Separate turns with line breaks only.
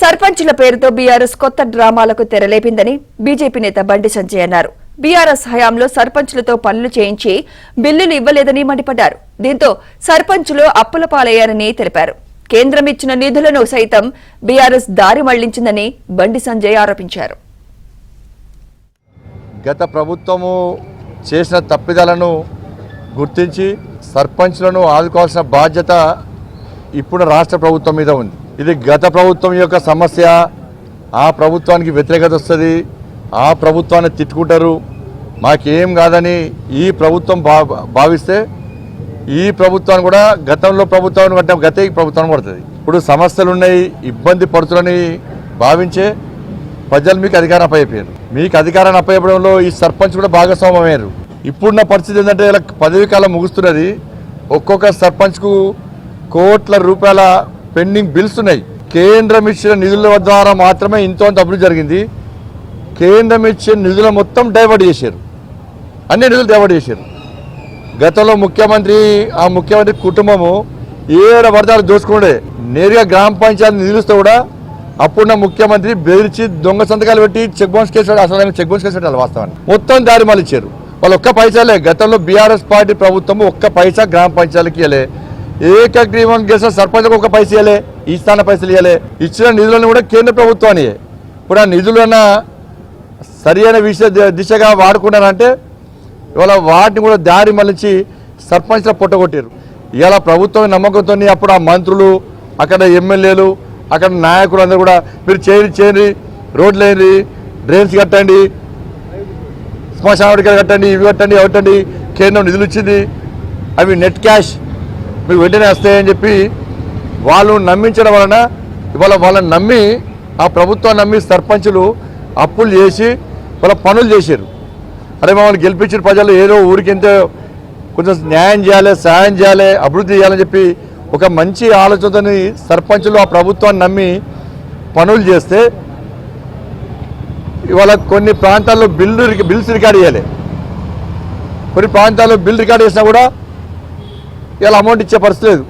సర్పంచుల పేరుతో బీఆర్ఎస్ కొత్త డ్రామాలకు తెరలేపిందని బీజేపీ నేత బండి సంజయ్ అన్నారు. బీఆర్ఎస్ హయాంలో సర్పంచులతో పనులు చేయించి బిల్లులు ఇవ్వలేదని మండిపడ్డారు. దీంతో సర్పంచులు అప్పుల పాలయ్యారని తెలిపారు. కేంద్రం ఇచ్చిన నిధులను సైతం బీఆర్ఎస్ దారి మళ్లించిందని బండి సంజయ్ ఆరోపించారు.
గత ప్రభుత్వము చేసిన తప్పిదాలను గుర్తించి సర్పంచులను ఆదుకోవాల్సిన బాధ్యత ఇప్పుడు రాష్ట్ర ప్రభుత్వం మీద ఉంది. ఇది గత ప్రభుత్వం యొక్క సమస్య. ఆ ప్రభుత్వానికి వ్యతిరేకత వస్తుంది, ఆ ప్రభుత్వాన్ని తిట్టుకుంటారు, మాకేం కాదని ఈ ప్రభుత్వం భావిస్తే ఈ ప్రభుత్వాన్ని కూడా గతంలో ప్రభుత్వాన్ని కట్టిన గతే ఈ ప్రభుత్వాన్ని పడుతుంది. ఇప్పుడు సమస్యలు ఉన్నాయి, ఇబ్బంది పడుతుందని భావించే ప్రజలు మీకు అధికారం అప్పయ్యారు. మీకు అధికారాన్ని అప్పయ్యడంలో ఈ సర్పంచ్ కూడా భాగస్వామ్యమయ్యారు. ఇప్పుడున్న పరిస్థితి ఏంటంటే ఇలా పదవీ కాలం ముగుస్తున్నది. ఒక్కొక్క సర్పంచ్కు కోట్ల రూపాయల పెండింగ్ బిల్స్ ఉన్నాయి. కేంద్రం ఇచ్చిన నిధుల ద్వారా మాత్రమే ఇంతో అభివృద్ధి జరిగింది. కేంద్రం ఇచ్చిన నిధుల మొత్తం డైవర్ట్ చేశారు, అన్ని నిధులు డైవర్ట్ చేశారు. గతంలో ఆ ముఖ్యమంత్రి కుటుంబము ఏడ పడతారు దోచుకుండే. నేరుగా గ్రామ పంచాయతీ నిధులుస్తే కూడా అప్పుడున్న ముఖ్యమంత్రి బెదిరించి దొంగ సంతకాలు పెట్టి చెక్ బౌన్స్ కేసు అసలు చెక్ బౌన్స్ కేసు పెట్టాలి. వాస్తవాన్ని మొత్తం దారి మళ్ళీ ఇచ్చారు. వాళ్ళు ఒక్క పైసాలే. గతంలో బీఆర్ఎస్ పార్టీ ప్రభుత్వము ఒక్క పైసా గ్రామ పంచాయతీకి ఇవ్వలే. ఏకగ్రీవం చేసిన సర్పంచ్కి ఒక పైసలు ఇవ్వలే, ఈ స్థాన పైసలు ఇవ్వలే. ఇచ్చిన నిధులను కూడా కేంద్ర ప్రభుత్వాన్ని. ఇప్పుడు ఆ నిధులన్నా సరి అయిన దిశగా వాడుకున్నారంటే ఇవాళ వాటిని కూడా దారి మళ్ళించి సర్పంచ్ల పొట్టగొట్టారు. ఇవాళ ప్రభుత్వం నమ్మకంతో అప్పుడు ఆ మంత్రులు, అక్కడ ఎమ్మెల్యేలు, అక్కడ నాయకులు అందరూ కూడా మీరు చేయండి, రోడ్లు వేయండి, డ్రైన్స్ కట్టండి, శ్మశాన కట్టండి, ఇవి కట్టండి, అవటండి, కేంద్రం నిధులు ఇచ్చింది, అవి నెట్ క్యాష్ మీకు వెంటనే వస్తాయని చెప్పి వాళ్ళు నమ్మించడం వలన ఇవాళ వాళ్ళని నమ్మి ఆ ప్రభుత్వాన్ని నమ్మి సర్పంచులు అప్పులు చేసి వాళ్ళ పనులు చేశారు. అరే మమ్మల్ని గెలిపించిన ప్రజలు ఏదో ఊరికి ఎంతో కొంచెం న్యాయం చేయాలి, సహాయం చేయాలి, అభివృద్ధి చేయాలని చెప్పి ఒక మంచి ఆలోచనతో సర్పంచులు ఆ ప్రభుత్వాన్ని నమ్మి పనులు చేస్తే ఇవాళ కొన్ని ప్రాంతాల్లో బిల్స్ రికార్డ్ చేయాలి. కొన్ని ప్రాంతాల్లో బిల్ రికార్డ్ చేసినా కూడా ఇలా అమౌంట్ ఇచ్చే పరిస్థితి లేదు.